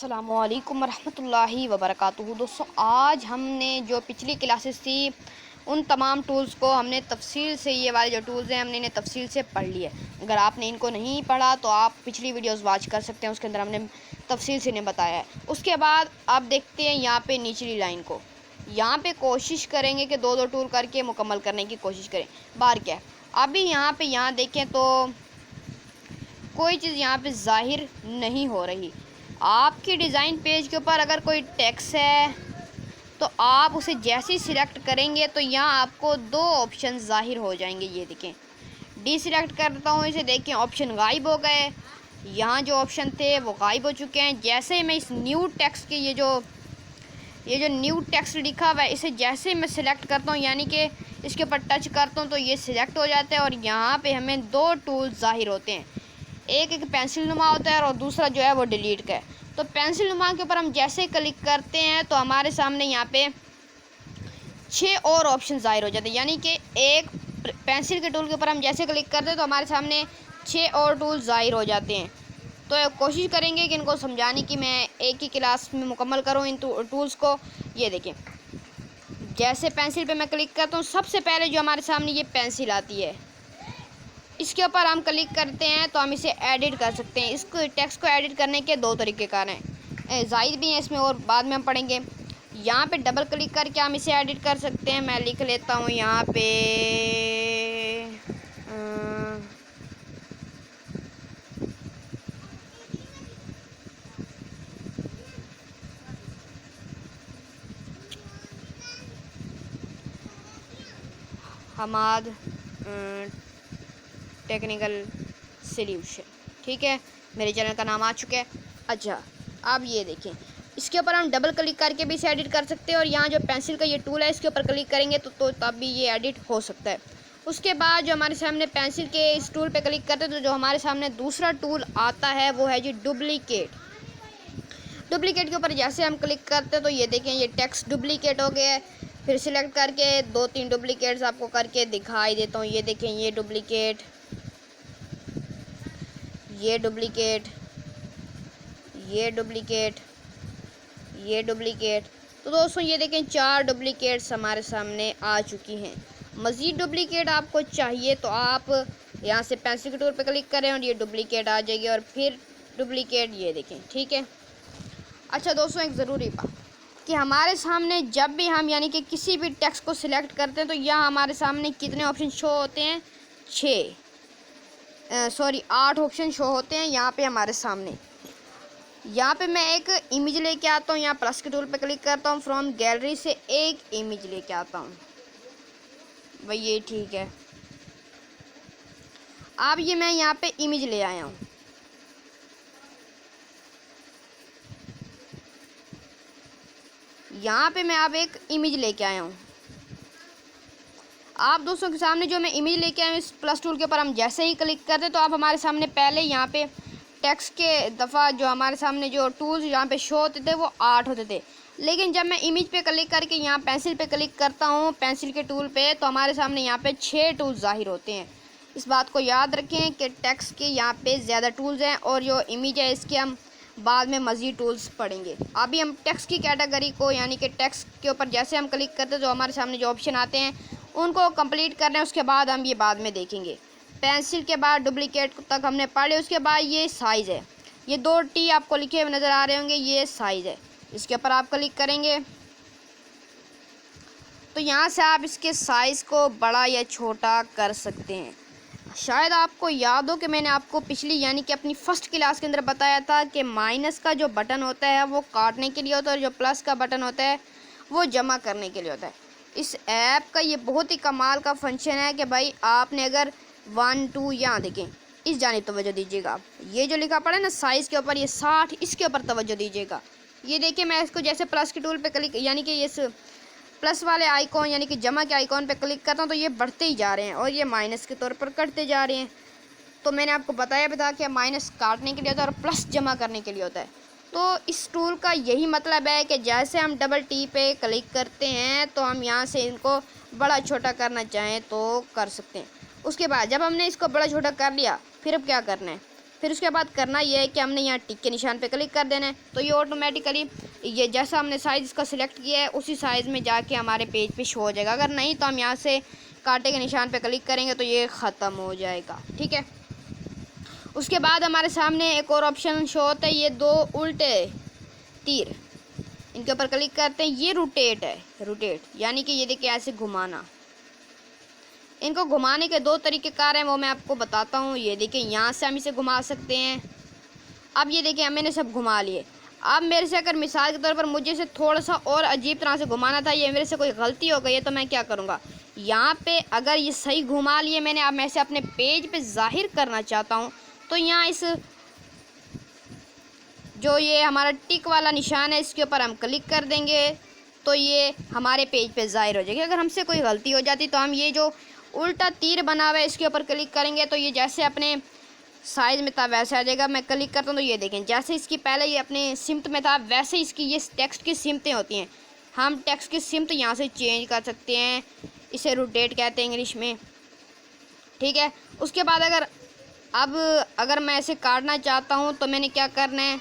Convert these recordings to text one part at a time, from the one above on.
अस्सलामुअलैकुम रहमतुल्लाहि वबरकातुहू। दोस्तों, आज हमने जो पिछली क्लासेस थी उन तमाम टूल्स को हमने तफसील से, ये वाले जो टूल्स हैं हमने इन्हें तफसील से पढ़ लिए। अगर आपने इनको नहीं पढ़ा तो आप पिछली वीडियोस वॉच कर सकते हैं, उसके अंदर हमने तफसील से इन्हें बताया है। उसके बाद आप देखते हैं यहाँ पे निचली लाइन को, यहाँ पे कोशिश करेंगे कि दो दो टूल करके मुकम्मल करने की कोशिश करें। बार क्या है, अभी यहाँ देखें तो कोई चीज़ यहाँ पे ज़ाहिर नहीं हो रही। आपकी डिज़ाइन पेज के ऊपर अगर कोई टेक्स्ट है तो आप उसे जैसे ही सिलेक्ट करेंगे तो यहाँ आपको दो ऑप्शन ज़ाहिर हो जाएंगे। ये देखें, डी सिलेक्ट करता हूँ इसे, देखें ऑप्शन गायब हो गए। यहाँ जो ऑप्शन थे वो गायब हो चुके हैं। जैसे ही मैं इस न्यू टेक्स्ट के ये जो न्यू टेक्स्ट लिखा हुआ है, इसे जैसे ही मैं सिलेक्ट करता हूँ, यानी कि इसके ऊपर टच करता हूँ तो ये सिलेक्ट हो जाता है और यहाँ पे हमें दो टूल ज़ाहिर होते हैं। एक पेंसिल नुमा होता है और दूसरा जो है वो डिलीट का है। तो पेंसिल नुमा के ऊपर हम जैसे क्लिक करते हैं तो हमारे सामने यहाँ पे 6 और ऑप्शन ज़ाहिर हो जाते हैं। यानी कि एक पेंसिल के टूल के ऊपर हम जैसे क्लिक करते हैं तो हमारे सामने 6 और टूल ज़ाहिर हो जाते हैं। तो कोशिश करेंगे कि इनको समझाने की मैं एक ही क्लास में मुकम्मल करूँ इन टूल्स को। ये देखें, जैसे पेंसिल पे मैं क्लिक करता हूँ, सबसे पहले जो हमारे सामने ये पेंसिल आती है, इसके ऊपर हम क्लिक करते हैं तो हम इसे एडिट कर सकते हैं। इसको टेक्स्ट को एडिट करने के दो तरीक़ेकार हैं, ज़ाहिर भी हैं इसमें और बाद में हम पढ़ेंगे। यहाँ पे डबल क्लिक करके हम इसे एडिट कर सकते हैं। मैं लिख लेता हूँ यहाँ पे हमाद टेक्निकल सॉल्यूशन, ठीक है, मेरे चैनल का नाम आ चुका है। अच्छा, अब ये देखें, इसके ऊपर हम डबल क्लिक करके भी इसे एडिट कर सकते हैं और यहाँ जो पेंसिल का ये टूल है इसके ऊपर क्लिक करेंगे तो तब भी ये एडिट हो सकता है। उसके बाद जो हमारे सामने पेंसिल के इस टूल पे क्लिक करते हैं तो जो हमारे सामने दूसरा टूल आता है वो है जी डुप्लीकेट। डुप्लीकेट के ऊपर जैसे हम क्लिक करते हैं तो ये देखें, ये टेक्स्ट डुप्लीकेट हो गया है। फिर सिलेक्ट करके दो तीन डुप्लीकेट्स आपको करके दिखाई देता हूँ। ये देखें, ये डुप्लीकेट, ये डुप्लीकेट, ये डुप्लीकेट, ये डुप्लीकेट। तो दोस्तों ये देखें, 4 डुप्लीकेट्स हमारे सामने आ चुकी हैं। मज़ीद डुप्लीकेट आपको चाहिए तो आप यहाँ से पेंसिल के टूल पे क्लिक करें और ये डुप्लीकेट आ जाएगी और फिर डुप्लीकेट, ये देखें, ठीक है। अच्छा दोस्तों, एक ज़रूरी बात कि हमारे सामने जब भी हम यानी कि किसी भी टेक्स्ट को सिलेक्ट करते हैं तो यहाँ हमारे सामने कितने ऑप्शन शो होते हैं? 8 ऑप्शन शो होते हैं यहाँ पे हमारे सामने। यहाँ पे मैं एक इमेज लेके आता हूँ, यहाँ प्लस के टूल पे क्लिक करता हूँ, फ्रॉम गैलरी से एक इमेज लेके आता हूँ भाई, ये ठीक है। अब ये मैं यहाँ पे इमेज ले आया हूँ। यहाँ पे मैं अब एक इमेज लेके आया हूँ। आप दोस्तों के सामने जो मैं इमेज लेके आया हूँ, इस प्लस टूल के ऊपर हम जैसे ही क्लिक करते तो आप हमारे सामने पहले यहाँ पे टेक्स्ट के दफ़ा जो हमारे सामने जो टूल्स यहाँ पे शो होते थे वो 8 होते थे। लेकिन जब मैं इमेज पे क्लिक करके यहाँ पेंसिल पे क्लिक करता हूँ, पेंसिल के टूल पे, तो हमारे सामने यहाँ पे 6 टूल्स ज़ाहिर होते हैं। इस बात को याद रखें कि टेक्स्ट के यहाँ पे ज़्यादा टूल्स हैं और जो इमेज है इसके हम बाद में मज़ीद टूल्स पढ़ेंगे। अभी हम टेक्स्ट की कैटेगरी को, यानी कि टेक्स्ट के ऊपर जैसे हम क्लिक करते हैं तो हमारे सामने जो ऑप्शन आते हैं उनको कंप्लीट कर रहे हैं। उसके बाद हम ये बाद में देखेंगे। पेंसिल के बाद डुप्लीकेट तक हमने पढ़ लिया। उसके बाद ये साइज़ है, ये 2 टी आपको लिखे हुए नज़र आ रहे होंगे, ये साइज़ है। इसके ऊपर आप क्लिक करेंगे तो यहाँ से आप इसके साइज़ को बड़ा या छोटा कर सकते हैं। शायद आपको याद हो कि मैंने आपको पिछली यानी कि अपनी फ़र्स्ट क्लास के अंदर बताया था कि माइनस का जो बटन होता है वो काटने के लिए होता है और जो प्लस का बटन होता है वो जमा करने के लिए होता है। इस ऐप का ये बहुत ही कमाल का फंक्शन है कि भाई आपने अगर 1 2 यहाँ देखें, इस जानिब तवज्जो दीजिएगा। ये जो लिखा पड़ा है ना साइज़ के ऊपर, ये 60, इसके ऊपर तवज्जो दीजिएगा। ये देखिए, मैं इसको जैसे प्लस के टूल पे क्लिक, यानी कि इस प्लस वाले आइकॉन यानी कि जमा के आइकॉन पे क्लिक करता हूँ तो ये बढ़ते ही जा रहे हैं और ये माइनस के तौर पर कटते जा रहे हैं। तो मैंने आपको बताया भी था कि माइनस काटने के लिए होता है और प्लस जमा करने के लिए होता है। तो इस टूल का यही मतलब है कि जैसे हम डबल टी पे क्लिक करते हैं तो हम यहाँ से इनको बड़ा छोटा करना चाहें तो कर सकते हैं। उसके बाद जब हमने इसको बड़ा छोटा कर लिया, फिर अब क्या करना है, फिर उसके बाद करना ये है कि हमने यहाँ टिक के निशान पे क्लिक कर देना है, तो ये ऑटोमेटिकली ये जैसा हमने साइज़ इसका सिलेक्ट किया है उसी साइज़ में जाके हमारे पेज पे शो हो जाएगा। अगर नहीं तो हम यहाँ से कांटे के निशान पे क्लिक करेंगे तो ये ख़त्म हो जाएगा। ठीक है, उसके बाद हमारे सामने एक और ऑप्शन शो होता है, ये दो उल्टे तीर, इनके ऊपर क्लिक करते हैं। ये रोटेट है, रोटेट यानी कि ये देखिए ऐसे घुमाना। इनको घुमाने के दो तरीक़ेकार हैं, वो मैं आपको बताता हूँ। ये देखिए यहाँ से हम इसे घुमा सकते हैं। अब ये देखिए मैंने सब घुमा लिए। अब मेरे से अगर मिसाल के तौर पर मुझे इसे थोड़ा सा और अजीब तरह से घुमाना था, ये मेरे से कोई गलती हो गई है, तो मैं क्या करूँगा, यहाँ पे अगर ये सही घुमा लिए मैंने, अब मैं इसे अपने पेज पे ज़ाहिर करना चाहता हूँ, तो यहाँ इस जो ये हमारा टिक वाला निशान है इसके ऊपर हम क्लिक कर देंगे तो ये हमारे पेज पे ज़ाहिर हो जाएगी। अगर हमसे कोई गलती हो जाती तो हम ये जो उल्टा तीर बना हुआ है इसके ऊपर क्लिक करेंगे तो ये जैसे अपने साइज़ में था वैसे आ जाएगा। मैं क्लिक करता हूँ तो ये देखें जैसे इसकी पहले ये अपने सिमत में था वैसे इसकी ये टेक्स्ट की सिमतें होती हैं। हम टेक्स्ट की सिमत यहाँ से चेंज कर सकते हैं, इसे रोटेट कहते हैं इंग्लिश में। ठीक है, उसके बाद अगर मैं इसे काटना चाहता हूँ तो मैंने क्या करना है,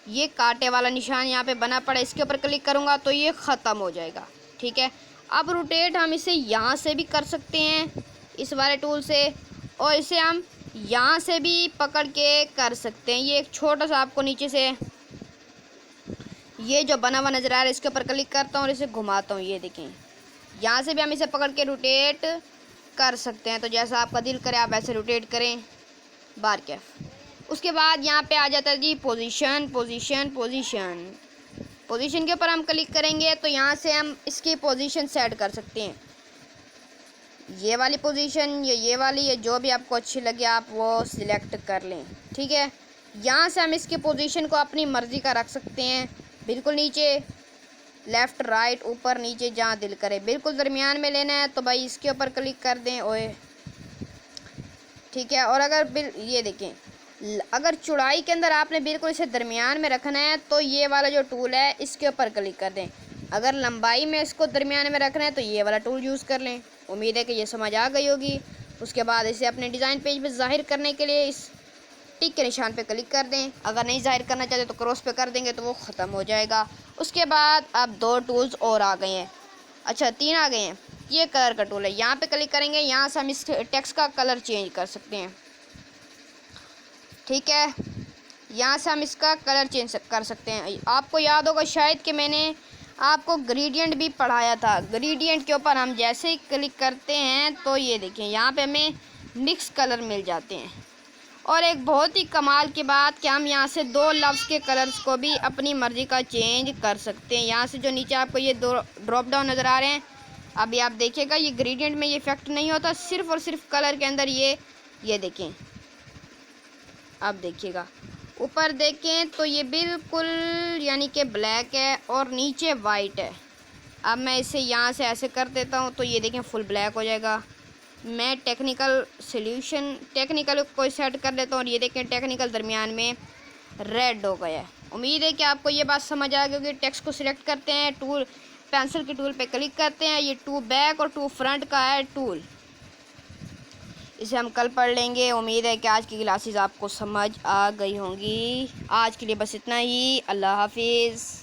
ये कांटे वाला निशान यहाँ पे बना पड़ा, इसके ऊपर क्लिक करूँगा तो ये ख़त्म हो जाएगा। ठीक है, अब रोटेट हम इसे यहाँ से भी कर सकते हैं इस वाले टूल से, और इसे हम यहाँ से भी पकड़ के कर सकते हैं। ये एक छोटा सा आपको नीचे से ये जो बना हुआ नज़र आ रहा है इसके ऊपर क्लिक करता हूँ और इसे घुमाता हूँ। ये देखें यहाँ से भी हम इसे पकड़ के रोटेट कर सकते हैं। तो जैसा आपका दिल करे आप ऐसे रोटेट करें बार कैफ। उसके बाद यहाँ पे आ जाता है जी पोजीशन। पोजीशन के ऊपर हम क्लिक करेंगे तो यहाँ से हम इसकी पोजीशन सेट कर सकते हैं। ये वाली पोजीशन ये वाली, ये जो भी आपको अच्छी लगे आप वो सिलेक्ट कर लें। ठीक है, यहाँ से हम इसकी पोजीशन को अपनी मर्ज़ी का रख सकते हैं, बिल्कुल नीचे, लेफ़्ट राइट ऊपर नीचे जहाँ दिल करे। बिल्कुल दरमियान में लेना है तो भाई इसके ऊपर क्लिक कर दें ओए। ठीक है, और अगर ये देखें अगर चौड़ाई के अंदर आपने बिल्कुल इसे दरमियान में रखना है तो ये वाला जो टूल है इसके ऊपर क्लिक कर दें। अगर लंबाई में इसको दरमियान में रखना है तो ये वाला टूल यूज़ कर लें। उम्मीद है कि ये समझ आ गई होगी। उसके बाद इसे अपने डिज़ाइन पेज पे ज़ाहिर करने के लिए इस टिक के निशान पे क्लिक कर दें। अगर नहीं ज़ाहिर करना चाहते तो क्रॉस पे कर देंगे तो वो ख़त्म हो जाएगा। उसके बाद अब 2 टूल्स और आ गए हैं, अच्छा 3 आ गए हैं। ये कलर का टूल है, यहाँ पे क्लिक करेंगे, यहाँ से हम इस टेक्स्ट का कलर चेंज कर सकते हैं। ठीक है, यहाँ से हम इसका कलर चेंज कर सकते हैं। आपको याद होगा शायद कि मैंने आपको ग्रेडियंट भी पढ़ाया था। ग्रेडियंट के ऊपर हम जैसे ही क्लिक करते हैं तो ये देखें यहाँ पे हमें मिक्स कलर मिल जाते हैं। और एक बहुत ही कमाल की बात कि हम यहाँ से 2 लफ्ज़ के कलर्स को भी अपनी मर्ज़ी का चेंज कर सकते हैं। यहाँ से जो नीचे आपको ये 2 ड्रॉप डाउन नज़र आ रहे हैं, अभी आप देखिएगा ये ग्रेडियंट में ये इफेक्ट नहीं होता, सिर्फ़ और सिर्फ कलर के अंदर ये देखें। अब देखिएगा ऊपर देखें तो ये बिल्कुल यानी कि ब्लैक है और नीचे वाइट है। अब मैं इसे यहाँ से ऐसे कर देता हूँ तो ये देखें फुल ब्लैक हो जाएगा। मैं टेक्निकल को सेट कर लेता हूँ और ये देखें टेक्निकल दरमियान में रेड हो गया है। उम्मीद है कि आपको ये बात समझ आ गई होगी। टेक्स्ट को सिलेक्ट करते हैं, टूल पेंसिल के टूल पे क्लिक करते हैं, ये 2 बैक और 2 फ्रंट का है टूल, इसे हम कल पढ़ लेंगे। उम्मीद है कि आज की क्लासेस आपको समझ आ गई होंगी। आज के लिए बस इतना ही, अल्लाह हाफिज़।